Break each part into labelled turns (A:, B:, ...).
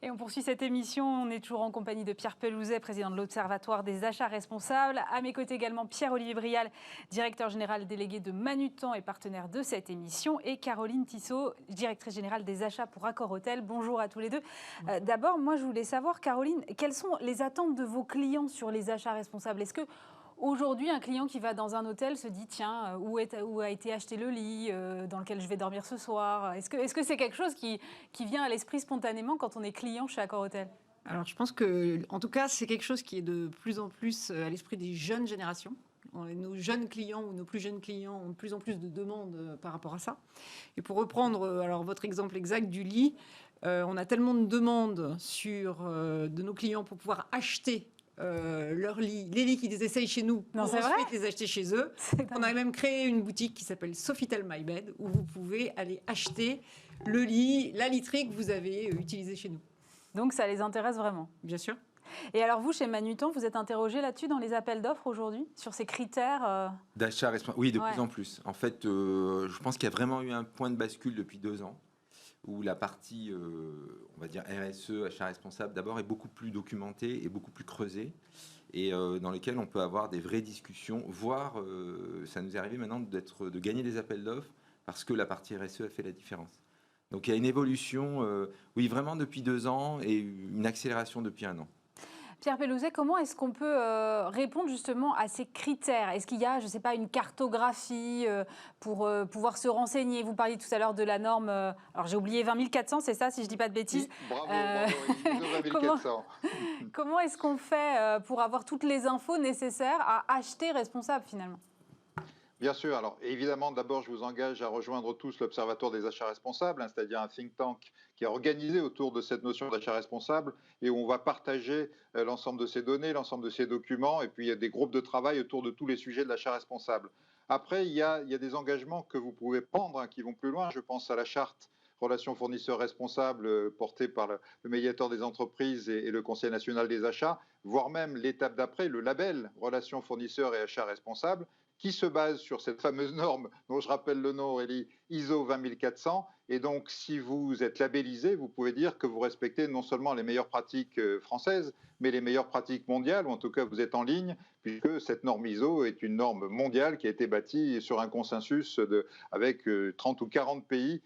A: Et on poursuit cette émission. On est toujours en compagnie de Pierre Pelouzet, président de l'Observatoire des achats responsables. À mes côtés également Pierre-Olivier Brial, directeur général délégué de Manutan et partenaire de cette émission. Et Caroline Tissot, directrice générale des achats pour Accor Hôtel. Bonjour à tous les deux. D'abord, moi je voulais savoir, Caroline, quelles sont les attentes de vos clients sur les achats responsables? Est-ce que aujourd'hui, un client qui va dans un hôtel se dit tiens, où a été acheté le lit dans lequel je vais dormir ce soir? Est-ce que c'est quelque chose qui vient à l'esprit spontanément quand on est client chez Accor Hôtel?
B: Alors, je pense que, en tout cas, c'est quelque chose qui est de plus en plus à l'esprit des jeunes générations. Nos jeunes clients ou nos plus jeunes clients ont de plus en plus de demandes par rapport à ça. Et pour reprendre alors votre exemple exact du lit, on a tellement de demandes de nos clients pour pouvoir acheter leurs lits, les lits qu'ils essayent chez nous,
A: Non,
B: pour ensuite les acheter chez eux. On a même créé une boutique qui s'appelle Sofitel My Bed, où vous pouvez aller acheter le lit, la literie que vous avez utilisée chez nous.
A: Donc ça les intéresse vraiment?
B: Bien sûr.
A: Et alors vous, chez Manutan, vous êtes interrogé là-dessus dans les appels d'offres aujourd'hui, sur ces critères
C: d'achat responsable? Oui, de plus en plus. En fait, je pense qu'il y a vraiment eu un point de bascule depuis 2 ans, où la partie, on va dire RSE, achat responsable, d'abord est beaucoup plus documentée et beaucoup plus creusée, et dans lesquelles on peut avoir des vraies discussions, voire ça nous est arrivé maintenant de gagner des appels d'offres parce que la partie RSE a fait la différence. Donc il y a une évolution, oui, vraiment depuis 2 ans, et une accélération depuis 1 an.
A: Pierre Pelouzet, comment est-ce qu'on peut répondre justement à ces critères? Est-ce qu'il y a, je ne sais pas, une cartographie pour pouvoir se renseigner? Vous parliez tout à l'heure de la norme, alors j'ai oublié 20 400, c'est ça, si je ne dis pas de bêtises?
D: Oui, bravo, 20 400.
A: Comment est-ce qu'on fait pour avoir toutes les infos nécessaires à acheter responsable finalement?
D: Bien sûr. Alors, évidemment, d'abord, je vous engage à rejoindre tous l'Observatoire des achats responsables, c'est-à-dire un think tank qui est organisé autour de cette notion d'achat responsable et où on va partager l'ensemble de ces données, l'ensemble de ces documents, et puis il y a des groupes de travail autour de tous les sujets de l'achat responsable. Après, il y a des engagements que vous pouvez prendre qui vont plus loin. Je pense à la charte relations fournisseurs responsables portée par le médiateur des entreprises et le Conseil national des achats, voire même l'étape d'après, le label relations fournisseurs et achats responsables, qui se base sur cette fameuse norme dont je rappelle le nom, Aurélie, ISO 20400. Et donc, si vous êtes labellisé, vous pouvez dire que vous respectez non seulement les meilleures pratiques françaises, mais les meilleures pratiques mondiales, ou en tout cas, vous êtes en ligne, puisque cette norme ISO est une norme mondiale qui a été bâtie sur un consensus avec 30 ou 40 pays,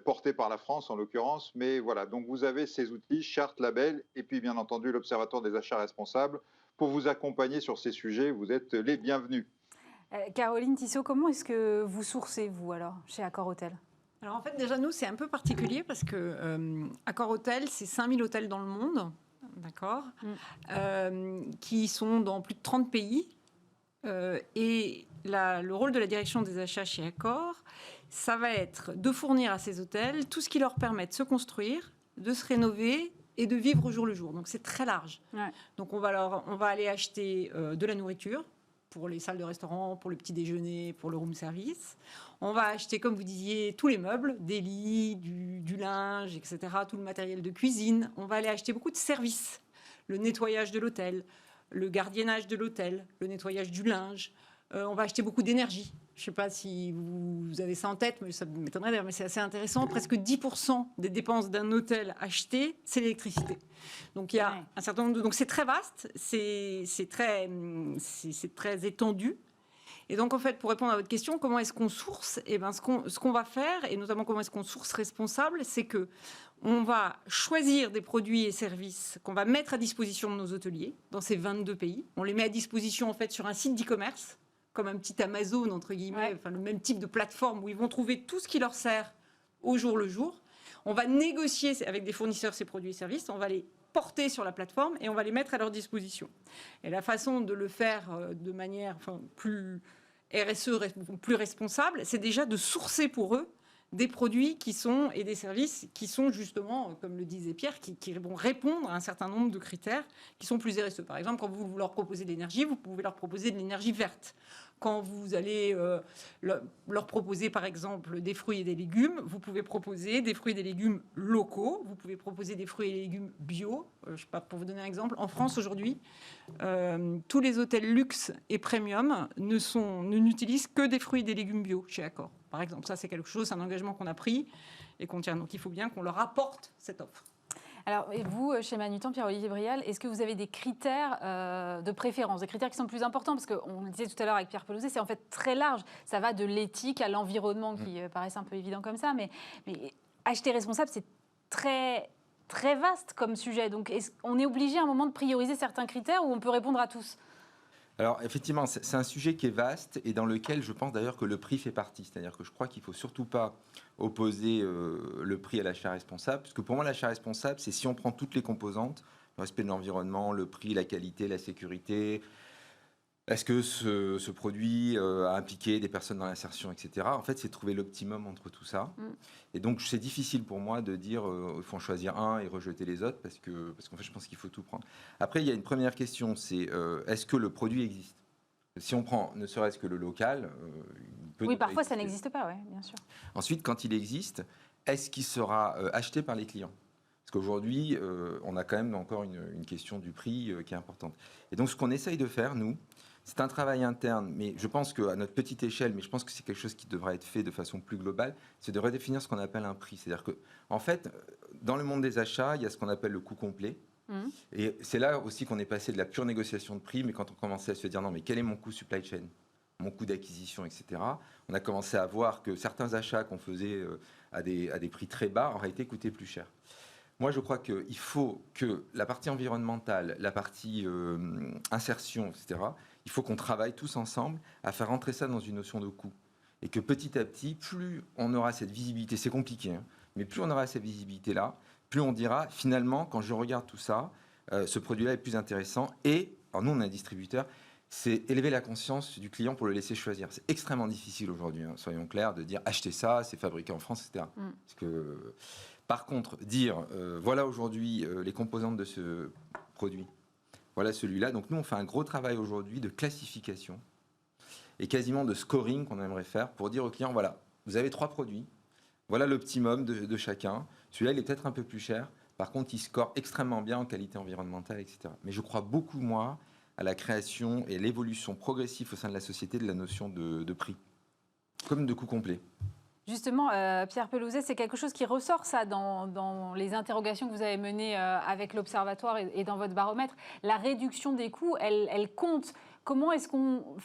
D: portés par la France en l'occurrence. Mais voilà, donc vous avez ces outils, charte, label, et puis bien entendu l'Observatoire des achats responsables. Pour vous accompagner sur ces sujets, vous êtes les bienvenus.
A: Caroline Tissot, comment est-ce que vous sourcez, vous, alors, chez Accor Hôtel?
B: Alors, en fait, déjà, nous, c'est un peu particulier parce que Accor Hôtel, c'est 5000 hôtels dans le monde, d'accord, qui sont dans plus de 30 pays. Et le rôle de la direction des achats chez Accor, ça va être de fournir à ces hôtels tout ce qui leur permet de se construire, de se rénover et de vivre au jour le jour. Donc, c'est très large. Ouais. Donc, on va aller acheter de la nourriture, pour les salles de restaurant, pour le petit déjeuner, pour le room service. On va acheter, comme vous disiez, tous les meubles, des lits, du linge, etc., tout le matériel de cuisine. On va aller acheter beaucoup de services, le nettoyage de l'hôtel, le gardiennage de l'hôtel, le nettoyage du linge. On va acheter beaucoup d'énergie. Je ne sais pas si vous avez ça en tête, mais ça m'étonnerait d'ailleurs, mais c'est assez intéressant. Presque 10% des dépenses d'un hôtel acheté, c'est l'électricité. Donc il y a un certain nombre de... Donc c'est très vaste, c'est très étendu. Et donc en fait, pour répondre à votre question, comment est-ce qu'on source? Eh ben, ce qu'on va faire, et notamment comment est-ce qu'on source responsable, c'est que on va choisir des produits et services qu'on va mettre à disposition de nos hôteliers dans ces 22 pays. On les met à disposition en fait sur un site d'e-commerce, comme un petit Amazon, entre guillemets, enfin, le même type de plateforme où ils vont trouver tout ce qui leur sert au jour le jour. On va négocier avec des fournisseurs ces produits et services, on va les porter sur la plateforme et on va les mettre à leur disposition. Et la façon de le faire de manière plus RSE, plus responsable, c'est déjà de sourcer pour eux des produits et des services qui sont justement, comme le disait Pierre, qui vont répondre à un certain nombre de critères qui sont plus RSE. Par exemple, quand vous leur proposez de l'énergie, vous pouvez leur proposer de l'énergie verte. Quand vous allez leur proposer, par exemple, des fruits et des légumes, vous pouvez proposer des fruits et des légumes locaux, vous pouvez proposer des fruits et des légumes bio. Je sais pas, pour vous donner un exemple, en France aujourd'hui, tous les hôtels luxe et premium n'utilisent que des fruits et des légumes bio chez Accor. Par exemple, ça c'est quelque chose, c'est un engagement qu'on a pris et qu'on tient. Donc il faut bien qu'on leur apporte cette offre.
A: Alors, et vous, chez Manutan, Pierre-Olivier Brial, est-ce que vous avez des critères de préférence, des critères qui sont plus importants? Parce qu'on le disait tout à l'heure avec Pierre Pelouzet, c'est en fait très large. Ça va de l'éthique à l'environnement, qui paraissent un peu évidents comme ça. Mais acheter responsable, c'est très, très vaste comme sujet. Donc, on est obligé à un moment de prioriser certains critères ou on peut répondre à tous?
C: Alors effectivement, c'est un sujet qui est vaste et dans lequel je pense d'ailleurs que le prix fait partie. C'est-à-dire que je crois qu'il ne faut surtout pas opposer le prix à l'achat responsable, parce que pour moi l'achat responsable, c'est si on prend toutes les composantes, le respect de l'environnement, le prix, la qualité, la sécurité, est-ce que ce produit a impliqué des personnes dans l'insertion, etc. En fait, c'est trouver l'optimum entre tout ça. Et donc, c'est difficile pour moi de dire il faut en choisir un et rejeter les autres, parce qu'en fait, je pense qu'il faut tout prendre. Après, il y a une première question, c'est est-ce que le produit existe? Si on prend ne serait-ce que le local, il peut
A: Oui, parfois ça
C: exister.
A: n'existe pas, oui, bien sûr.
C: Ensuite, quand il existe, est-ce qu'il sera acheté par les clients? Parce qu'aujourd'hui, on a quand même encore une question du prix qui est importante. Et donc, ce qu'on essaye de faire, nous, c'est un travail interne, mais je pense qu'à notre petite échelle, mais je pense que c'est quelque chose qui devrait être fait de façon plus globale, c'est de redéfinir ce qu'on appelle un prix. C'est-à-dire que, en fait, dans le monde des achats, il y a ce qu'on appelle le coût complet. Et c'est là aussi qu'on est passé de la pure négociation de prix, mais quand on commençait à se dire non, mais quel est mon coût supply chain, mon coût d'acquisition, etc., on a commencé à voir que certains achats qu'on faisait à des prix très bas, en réalité, coûtaient plus cher. Moi, je crois qu'il faut que la partie environnementale, la partie insertion, etc., il faut qu'on travaille tous ensemble à faire rentrer ça dans une notion de coût. Et que petit à petit, plus on aura cette visibilité, c'est compliqué, hein, mais plus on aura cette visibilité-là, plus on dira, finalement, quand je regarde tout ça, ce produit-là est plus intéressant. Et, alors nous, on est un distributeur, c'est élever la conscience du client pour le laisser choisir. C'est extrêmement difficile aujourd'hui, hein, soyons clairs, de dire achetez ça, c'est fabriqué en France, etc. Parce que, par contre, dire voilà aujourd'hui les composantes de ce produit, voilà celui-là. Donc nous, on fait un gros travail aujourd'hui de classification et quasiment de scoring qu'on aimerait faire pour dire au client voilà, vous avez 3 produits, voilà l'optimum de chacun. Celui-là, il est peut-être un peu plus cher. Par contre, il score extrêmement bien en qualité environnementale, etc. Mais je crois beaucoup, moi, à la création et l'évolution progressive au sein de la société de la notion de prix, comme de coût complet.
A: Justement, Pierre Pelouzet, c'est quelque chose qui ressort, ça, dans les interrogations que vous avez menées avec l'Observatoire et dans votre baromètre. La réduction des coûts, elle compte. Comment est-ce qu'on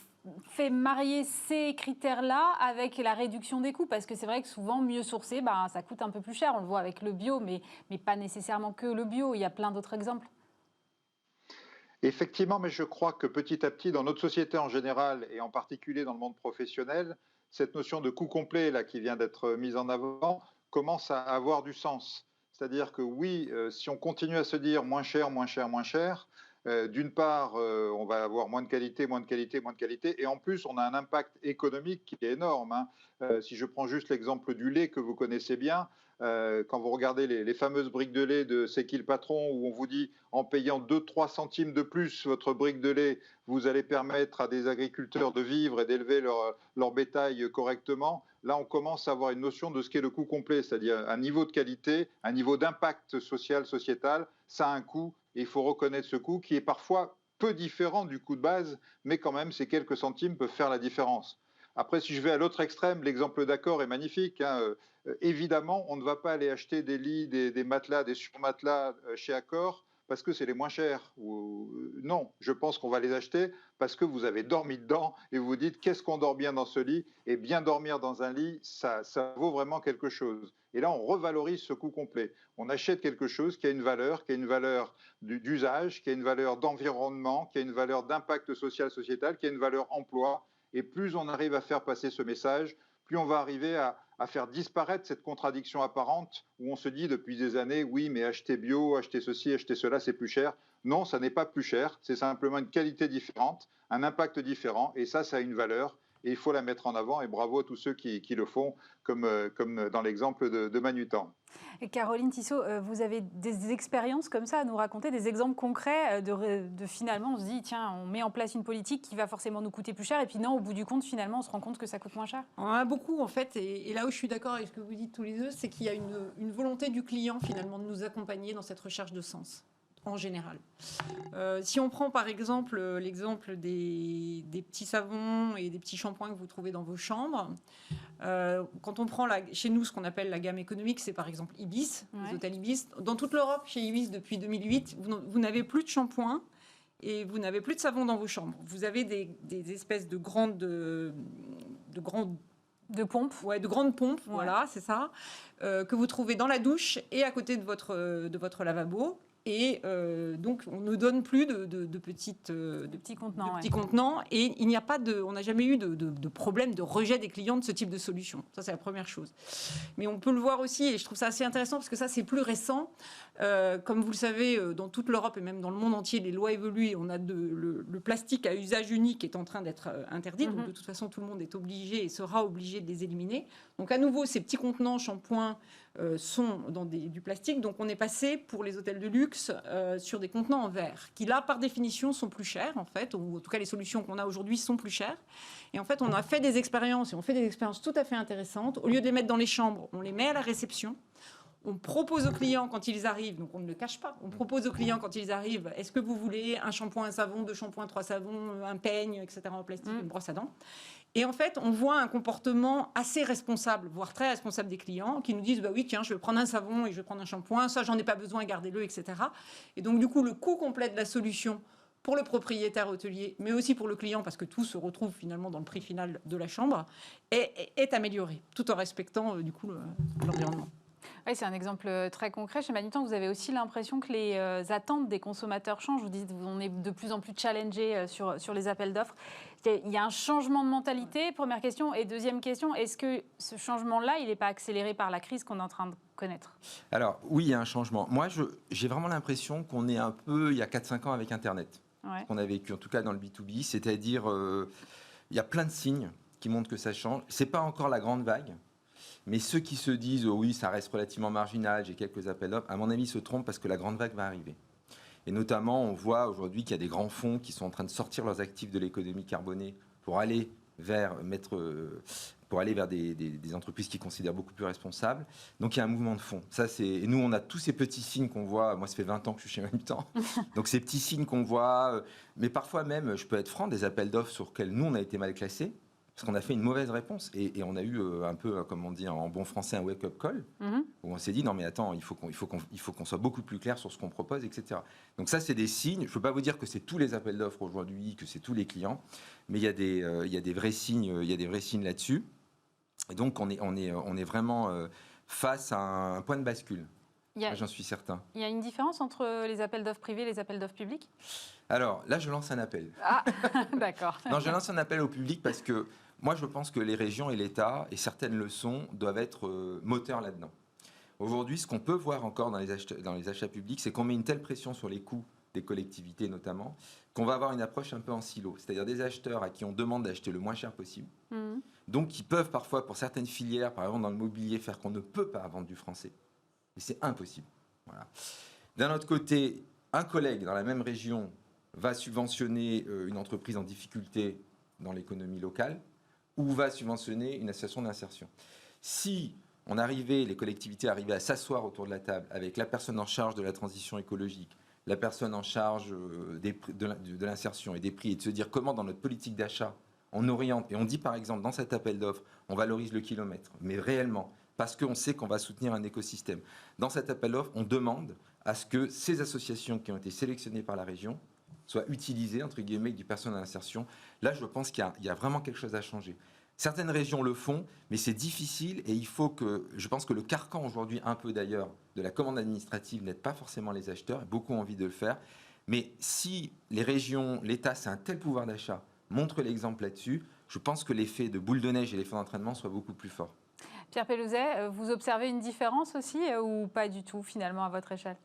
A: fait marier ces critères-là avec la réduction des coûts? Parce que c'est vrai que souvent, mieux sourcer, ça coûte un peu plus cher. On le voit avec le bio, mais pas nécessairement que le bio. Il y a plein d'autres exemples.
D: Effectivement, mais je crois que petit à petit, dans notre société en général, et en particulier dans le monde professionnel, cette notion de coût complet là, qui vient d'être mise en avant commence à avoir du sens. C'est-à-dire que oui, si on continue à se dire moins cher, moins cher, moins cher, d'une part, on va avoir moins de qualité, moins de qualité, moins de qualité, et en plus, on a un impact économique qui est énorme. Hein. Si je prends juste l'exemple du lait que vous connaissez bien, quand vous regardez les fameuses briques de lait de C'est qui le patron, où on vous dit en payant 2-3 centimes de plus votre brique de lait, vous allez permettre à des agriculteurs de vivre et d'élever leur bétail correctement. Là, on commence à avoir une notion de ce qu'est le coût complet, c'est-à-dire un niveau de qualité, un niveau d'impact social, sociétal. Ça a un coût et il faut reconnaître ce coût qui est parfois peu différent du coût de base, mais quand même, ces quelques centimes peuvent faire la différence. Après, si je vais à l'autre extrême, l'exemple d'Accor est magnifique. Hein. Évidemment, on ne va pas aller acheter des lits, des matelas, des surmatelas chez Accor parce que c'est les moins chers. Non, je pense qu'on va les acheter parce que vous avez dormi dedans et vous vous dites qu'est-ce qu'on dort bien dans ce lit? Et bien dormir dans un lit, ça vaut vraiment quelque chose. Et là, on revalorise ce coût complet. On achète quelque chose qui a une valeur d'usage, qui a une valeur d'environnement, qui a une valeur d'impact social, sociétal, qui a une valeur emploi. Et plus on arrive à faire passer ce message, plus on va arriver à faire disparaître cette contradiction apparente où on se dit depuis des années, oui, mais acheter bio, acheter ceci, acheter cela, c'est plus cher. Non, ça n'est pas plus cher, c'est simplement une qualité différente, un impact différent, et ça a une valeur, et il faut la mettre en avant, et bravo à tous ceux qui le font, comme dans l'exemple de Manutan.
A: Et Caroline Tissot, vous avez des expériences comme ça à nous raconter, des exemples concrets de finalement, on se dit, tiens, on met en place une politique qui va forcément nous coûter plus cher, et puis non, au bout du compte, finalement, on se rend compte que ça coûte moins cher?
B: On en a beaucoup, en fait, et là où je suis d'accord avec ce que vous dites tous les deux, c'est qu'il y a une volonté du client, finalement, de nous accompagner dans cette recherche de sens, en général. Si on prend, par exemple, l'exemple des petits savons et des petits shampoings que vous trouvez dans vos chambres, Quand on prend chez nous ce qu'on appelle la gamme économique, c'est par exemple Ibis,
A: Ouais.
B: les hôtels Ibis. Dans toute l'Europe, chez Ibis, depuis 2008, vous n'avez plus de shampoing et vous n'avez plus de savon dans vos chambres. Vous avez des espèces de grandes
A: De pompe.
B: Ouais, de grandes pompes,
A: Ouais.
B: voilà, c'est ça, que vous trouvez dans la douche et à côté de votre lavabo. Et donc, on ne donne plus de
A: Petits contenants.
B: petits contenants. Et il n'y a pas on n'a jamais eu de problème de rejet des clients de ce type de solution. Ça, c'est la première chose. Mais on peut le voir aussi, et je trouve ça assez intéressant parce que ça, c'est plus récent. Comme vous le savez, dans toute l'Europe et même dans le monde entier, les lois évoluent. Et on a le plastique à usage unique est en train d'être interdit. Donc, de toute façon, tout le monde est obligé et sera obligé de les éliminer. Donc, à nouveau, ces petits contenants shampoing sont dans du plastique. Donc, on est passé pour les hôtels de luxe sur des contenants en verre, qui là, par définition, sont plus chers, en fait, ou en tout cas, les solutions qu'on a aujourd'hui sont plus chères. Et en fait, on a fait des expériences, et on fait des expériences tout à fait intéressantes. Au lieu de les mettre dans les chambres, on les met à la réception. On propose aux clients quand ils arrivent, donc on ne le cache pas, on propose aux clients quand ils arrivent, est-ce que vous voulez un shampoing, un savon, 2 shampoings, 3 savons, un peigne, etc. en plastique, une brosse à dents. Et en fait, on voit un comportement assez responsable, voire très responsable des clients, qui nous disent, bah oui, tiens, je vais prendre un savon et je vais prendre un shampoing, ça, j'en ai pas besoin, gardez-le, etc. Et donc, du coup, le coût complet de la solution pour le propriétaire hôtelier, mais aussi pour le client, parce que tout se retrouve finalement dans le prix final de la chambre, est amélioré, tout en respectant, du coup, l'environnement.
A: Oui, c'est un exemple très concret. Chez Manutan, vous avez aussi l'impression que les attentes des consommateurs changent. Vous dites qu'on est de plus en plus challengé sur les appels d'offres. Il y a un changement de mentalité, première question. Et deuxième question, est-ce que ce changement-là, il n'est pas accéléré par la crise qu'on est en train de connaître ?
C: Alors, oui, il y a un changement. Moi, j'ai vraiment l'impression qu'on est un peu, il y a 4-5 ans avec Internet.
A: Ouais.
C: Ce qu'on a vécu, en tout cas dans le B2B, c'est-à-dire, il y a plein de signes qui montrent que ça change. Ce n'est pas encore la grande vague. Mais ceux qui se disent oui, ça reste relativement marginal, j'ai quelques appels d'offres, à mon avis, se trompent parce que la grande vague va arriver. Et notamment, on voit aujourd'hui qu'il y a des grands fonds qui sont en train de sortir leurs actifs de l'économie carbonée pour aller vers des entreprises qui considèrent beaucoup plus responsables. Donc il y a un mouvement de fond. Et nous, on a tous ces petits signes qu'on voit. Moi, ça fait 20 ans que je suis chez Manutan. Donc ces petits signes qu'on voit, mais parfois même, je peux être franc, des appels d'offres sur lesquels nous, on a été mal classés. Parce qu'on a fait une mauvaise réponse et on a eu un peu, comme on dit en bon français, un wake-up call, où on s'est dit, non mais attends, il faut qu'on soit beaucoup plus clair sur ce qu'on propose, etc. Donc ça, c'est des signes. Je ne peux pas vous dire que c'est tous les appels d'offres aujourd'hui, que c'est tous les clients, mais il y a des vrais signes, là-dessus. Et donc, on est vraiment face à un point de bascule. J'en suis certain.
A: Il y a une différence entre les appels d'offres privés et les appels d'offres publics ?
C: Alors, là, je lance un appel.
A: Ah, d'accord.
C: Non, je lance un appel au public parce que moi, je pense que les régions et l'État, et certaines le sont, doivent être moteurs là-dedans. Aujourd'hui, ce qu'on peut voir encore dans les achats publics, c'est qu'on met une telle pression sur les coûts des collectivités notamment, qu'on va avoir une approche un peu en silo. C'est-à-dire des acheteurs à qui on demande d'acheter le moins cher possible. Donc, qui peuvent parfois, pour certaines filières, par exemple dans le mobilier, faire qu'on ne peut pas vendre du français. Mais c'est impossible. Voilà. D'un autre côté, un collègue dans la même région va subventionner une entreprise en difficulté dans l'économie locale ou va subventionner une association d'insertion. Si les collectivités arrivaient à s'asseoir autour de la table avec la personne en charge de la transition écologique, la personne en charge de l'insertion et des prix, et de se dire comment dans notre politique d'achat, on oriente, et on dit par exemple dans cet appel d'offres, on valorise le kilomètre, mais réellement, parce qu'on sait qu'on va soutenir un écosystème. Dans cet appel d'offres, on demande à ce que ces associations qui ont été sélectionnées par la région soient utilisées, entre guillemets, avec du personnel d'insertion. Là, je pense qu'il y a vraiment quelque chose à changer. Certaines régions le font, mais c'est difficile et je pense que le carcan aujourd'hui, un peu d'ailleurs, de la commande administrative n'aide pas forcément les acheteurs, beaucoup ont envie de le faire. Mais si les régions, l'État, c'est un tel pouvoir d'achat, montre l'exemple là-dessus, je pense que l'effet de boule de neige et l'effet d'entraînement soit beaucoup plus fort.
A: Pierre Pellouzet, vous observez une différence aussi ou pas du tout finalement à votre échelle ?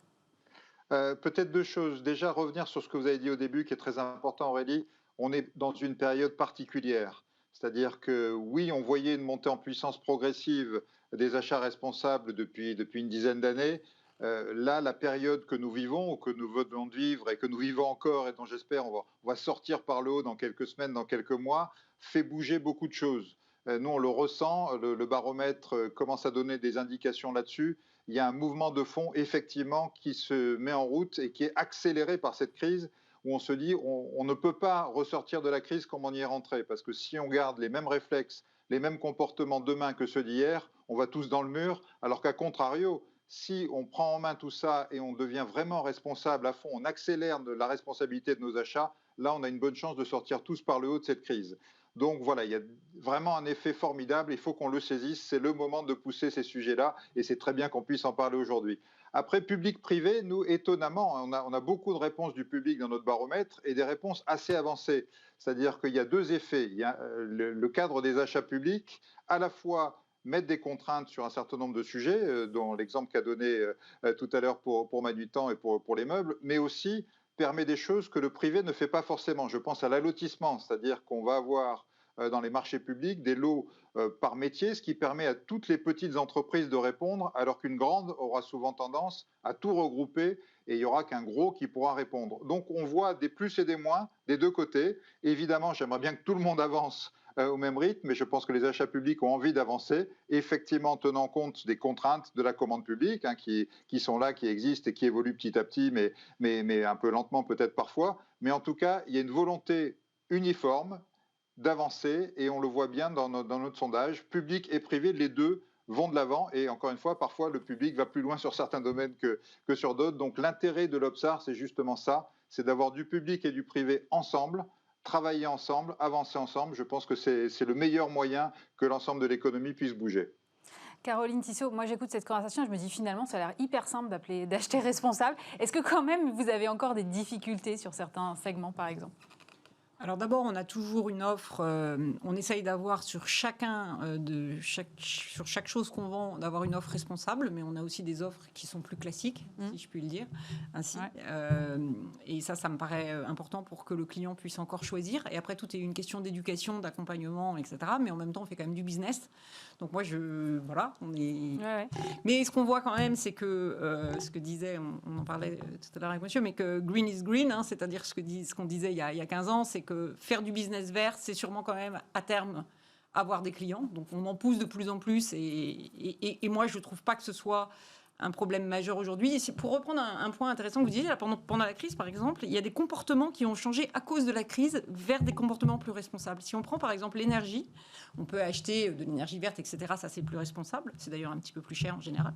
D: Peut-être deux choses. Déjà, revenir sur ce que vous avez dit au début, qui est très important, Aurélie. On est dans une période particulière. C'est-à-dire que oui, on voyait une montée en puissance progressive des achats responsables depuis une dizaine d'années. Là, la période que nous vivons, ou que nous venons de vivre et que nous vivons encore, et dont j'espère on va sortir par le haut dans quelques semaines, dans quelques mois, fait bouger beaucoup de choses. Nous, on le ressent, le baromètre commence à donner des indications là-dessus. Il y a un mouvement de fond, effectivement, qui se met en route et qui est accéléré par cette crise, où on se dit on ne peut pas ressortir de la crise comme on y est rentré. Parce que si on garde les mêmes réflexes, les mêmes comportements demain que ceux d'hier, on va tous dans le mur, alors qu'à contrario, si on prend en main tout ça et on devient vraiment responsable à fond, on accélère la responsabilité de nos achats, là, on a une bonne chance de sortir tous par le haut de cette crise. Donc voilà, il y a vraiment un effet formidable, il faut qu'on le saisisse, c'est le moment de pousser ces sujets-là, et c'est très bien qu'on puisse en parler aujourd'hui. Après, public-privé, nous, étonnamment, on a beaucoup de réponses du public dans notre baromètre, et des réponses assez avancées. C'est-à-dire qu'il y a deux effets. Il y a le cadre des achats publics, à la fois mettre des contraintes sur un certain nombre de sujets, dont l'exemple qu'a donné tout à l'heure pour Manutan et pour les meubles, mais aussi permet des choses que le privé ne fait pas forcément. Je pense à l'allotissement, c'est-à-dire qu'on va avoir dans les marchés publics des lots par métier, ce qui permet à toutes les petites entreprises de répondre, alors qu'une grande aura souvent tendance à tout regrouper et il n'y aura qu'un gros qui pourra répondre. Donc on voit des plus et des moins des deux côtés. Évidemment, j'aimerais bien que tout le monde avance au même rythme, mais je pense que les achats publics ont envie d'avancer, effectivement tenant compte des contraintes de la commande publique, qui sont là, qui existent et qui évoluent petit à petit, mais un peu lentement peut-être parfois. Mais en tout cas, il y a une volonté uniforme d'avancer, et on le voit bien dans notre sondage, public et privé, les deux vont de l'avant, et encore une fois, parfois le public va plus loin sur certains domaines que sur d'autres. Donc l'intérêt de l'Obsar, c'est justement ça, c'est d'avoir du public et du privé ensemble, travailler ensemble, avancer ensemble. Je pense que c'est le meilleur moyen que l'ensemble de l'économie puisse bouger.
A: Caroline Tissot, moi j'écoute cette conversation et je me dis finalement ça a l'air hyper simple d'acheter responsable. Est-ce que quand même vous avez encore des difficultés sur certains segments par exemple ?
B: Alors d'abord, on a toujours une offre, on essaye d'avoir sur sur chaque chose qu'on vend, d'avoir une offre responsable, mais on a aussi des offres qui sont plus classiques, si je puis le dire ainsi. Ouais. Et ça me paraît important pour que le client puisse encore choisir. Et après, tout est une question d'éducation, d'accompagnement, etc. Mais en même temps, on fait quand même du business. Donc moi, voilà, on est... Ouais. Mais ce qu'on voit quand même, c'est que, ce que disait, on en parlait tout à l'heure avec monsieur, mais que green is green, hein, c'est-à-dire ce qu'on disait il y a 15 ans, c'est que faire du business vert, c'est sûrement quand même à terme avoir des clients. Donc on en pousse de plus en plus et moi je ne trouve pas que ce soit un problème majeur aujourd'hui. Et pour reprendre un point intéressant que vous disiez, là, pendant la crise par exemple, il y a des comportements qui ont changé à cause de la crise vers des comportements plus responsables. Si on prend par exemple l'énergie, on peut acheter de l'énergie verte, etc. Ça c'est plus responsable. C'est d'ailleurs un petit peu plus cher en général.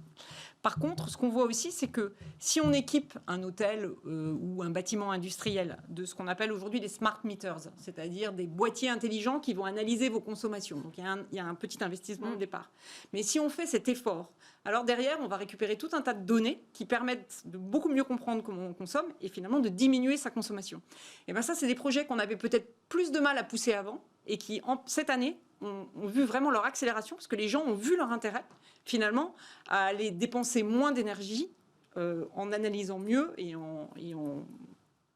B: Par contre, ce qu'on voit aussi, c'est que si on équipe un hôtel ou un bâtiment industriel de ce qu'on appelle aujourd'hui des smart meters, c'est-à-dire des boîtiers intelligents qui vont analyser vos consommations. Donc il y a un petit investissement de départ. Mais si on fait cet effort, alors derrière, on va récupérer tout un tas de données qui permettent de beaucoup mieux comprendre comment on consomme et finalement de diminuer sa consommation. Et bien ça, c'est des projets qu'on avait peut-être plus de mal à pousser avant et qui, cette année, ont vu vraiment leur accélération parce que les gens ont vu leur intérêt, finalement, à aller dépenser moins d'énergie en analysant mieux et en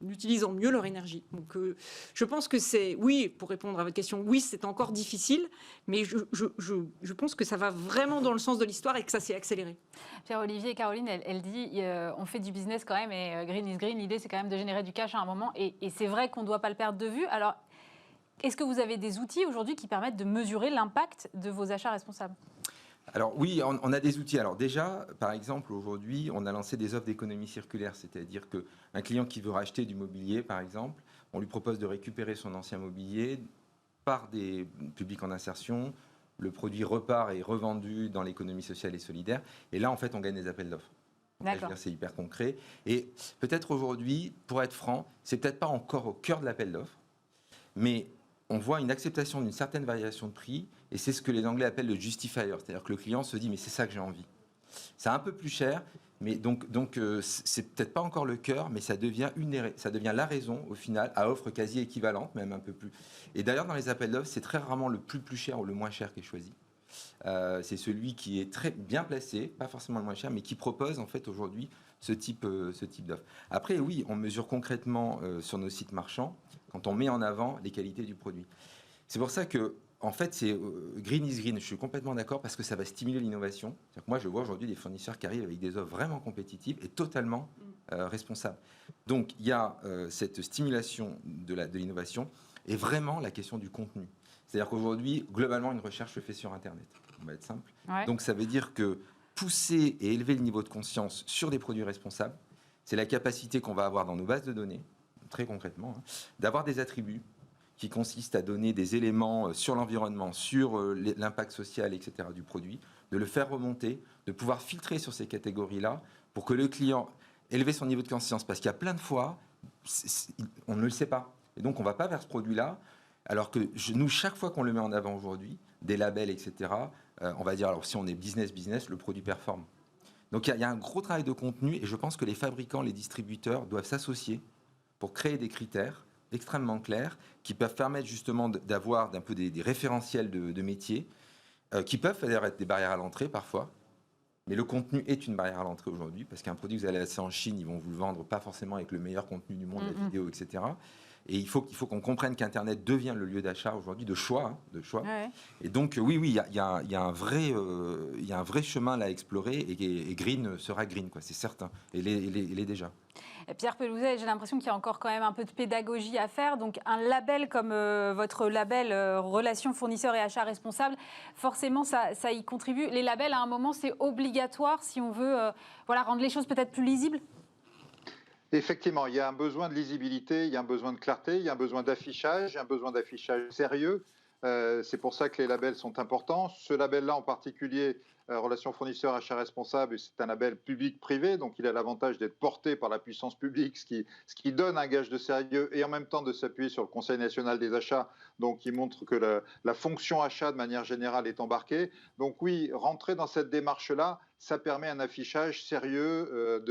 B: utilisant mieux leur énergie. Donc, je pense que oui, pour répondre à votre question, oui, c'est encore difficile, mais je pense que ça va vraiment dans le sens de l'histoire et que ça s'est accéléré.
A: Pierre-Olivier et Caroline, elle dit, on fait du business quand même, et green is green, l'idée c'est quand même de générer du cash à un moment, et c'est vrai qu'on ne doit pas le perdre de vue. Alors, est-ce que vous avez des outils aujourd'hui qui permettent de mesurer l'impact de vos achats responsables ?
C: Alors oui, on a des outils. Alors déjà, par exemple, aujourd'hui, on a lancé des offres d'économie circulaire, c'est-à-dire qu'un client qui veut racheter du mobilier, par exemple, on lui propose de récupérer son ancien mobilier par des publics en insertion, le produit repart et est revendu dans l'économie sociale et solidaire, et là, en fait, on gagne des appels d'offres. D'accord. C'est hyper concret. Et peut-être aujourd'hui, pour être franc, c'est peut-être pas encore au cœur de l'appel d'offres, mais on voit une acceptation d'une certaine variation de prix, et c'est ce que les Anglais appellent le justifier, c'est-à-dire que le client se dit mais c'est ça que j'ai envie. C'est un peu plus cher, mais donc c'est peut-être pas encore le cœur, mais ça devient la raison au final à offre quasi équivalente, même un peu plus. Et d'ailleurs dans les appels d'offres, c'est très rarement le plus cher ou le moins cher qui est choisi. C'est celui qui est très bien placé, pas forcément le moins cher, mais qui propose en fait aujourd'hui ce type d'offre. Après oui, on mesure concrètement sur nos sites marchands quand on met en avant les qualités du produit. C'est pour ça que, en fait, c'est green is green. Je suis complètement d'accord parce que ça va stimuler l'innovation. C'est-à-dire que moi, je vois aujourd'hui des fournisseurs qui arrivent avec des offres vraiment compétitives et totalement responsables. Donc, il y a cette stimulation de l'innovation et vraiment la question du contenu. C'est-à-dire qu'aujourd'hui, globalement, une recherche se fait sur Internet. On va être simple. Ouais. Donc, ça veut dire que pousser et élever le niveau de conscience sur des produits responsables, c'est la capacité qu'on va avoir dans nos bases de données, très concrètement, d'avoir des attributs qui consiste à donner des éléments sur l'environnement, sur l'impact social, etc. du produit, de le faire remonter, de pouvoir filtrer sur ces catégories-là pour que le client élève son niveau de conscience. Parce qu'il y a plein de fois, on ne le sait pas. Et donc, on ne va pas vers ce produit-là. Alors que nous, chaque fois qu'on le met en avant aujourd'hui, des labels, etc., on va dire, alors si on est business, le produit performe. Donc, il y a un gros travail de contenu et je pense que les fabricants, les distributeurs doivent s'associer pour créer des critères extrêmement clairs qui peuvent permettre justement d'avoir un peu des référentiels de métiers qui peuvent d'ailleurs être des barrières à l'entrée parfois. Mais le contenu est une barrière à l'entrée aujourd'hui parce qu'un produit que vous allez acheter en Chine, ils vont vous le vendre pas forcément avec le meilleur contenu du monde, la vidéo, etc. Et il faut qu'on comprenne qu'Internet devient le lieu d'achat aujourd'hui, de choix. Ouais. Et donc, oui, il y a un vrai chemin là à explorer et Green sera Green, quoi, c'est certain. Et il est déjà.
A: Pierre Pelouzet, j'ai l'impression qu'il y a encore quand même un peu de pédagogie à faire. Donc, un label comme votre label Relations fournisseurs et achats responsables, forcément, ça y contribue. Les labels, à un moment, c'est obligatoire si on veut rendre les choses peut-être plus lisibles.
D: Effectivement, il y a un besoin de lisibilité, il y a un besoin de clarté, il y a un besoin d'affichage, sérieux. C'est pour ça que les labels sont importants. Ce label-là en particulier, Relations fournisseurs, achats responsables, c'est un label public-privé, donc il a l'avantage d'être porté par la puissance publique, ce qui donne un gage de sérieux et en même temps de s'appuyer sur le Conseil national des achats, donc qui montre que la fonction achat de manière générale est embarquée. Donc oui, rentrer dans cette démarche-là, ça permet un affichage sérieux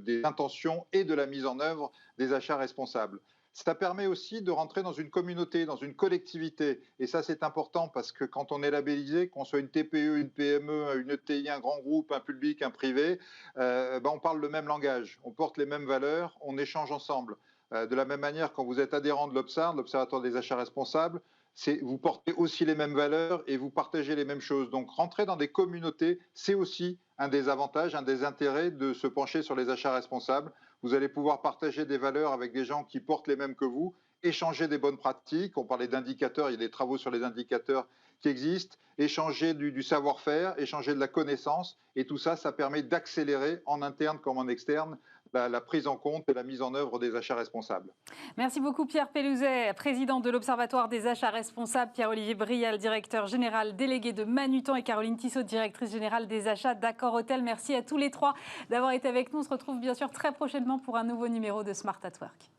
D: des intentions et de la mise en œuvre des achats responsables. Ça permet aussi de rentrer dans une communauté, dans une collectivité. Et ça, c'est important parce que quand on est labellisé, qu'on soit une TPE, une PME, une ETI, un grand groupe, un public, un privé, on parle le même langage, on porte les mêmes valeurs, on échange ensemble. De la même manière, quand vous êtes adhérent de l'Observe, l'Observatoire des achats responsables, vous portez aussi les mêmes valeurs et vous partagez les mêmes choses. Donc, rentrer dans des communautés, c'est aussi un des avantages, un des intérêts de se pencher sur les achats responsables. Vous allez pouvoir partager des valeurs avec des gens qui portent les mêmes que vous, échanger des bonnes pratiques. On parlait d'indicateurs, il y a des travaux sur les indicateurs qui existent, échanger du savoir-faire, échanger de la connaissance. Et tout ça, ça permet d'accélérer en interne comme en externe la prise en compte et la mise en œuvre des achats responsables.
A: Merci beaucoup Pierre Pelouzet, président de l'Observatoire des achats responsables, Pierre-Olivier Brial, directeur général délégué de Manutan et Caroline Tissot, directrice générale des achats d'Accor-Hôtel. Merci à tous les trois d'avoir été avec nous. On se retrouve bien sûr très prochainement pour un nouveau numéro de Smart at Work.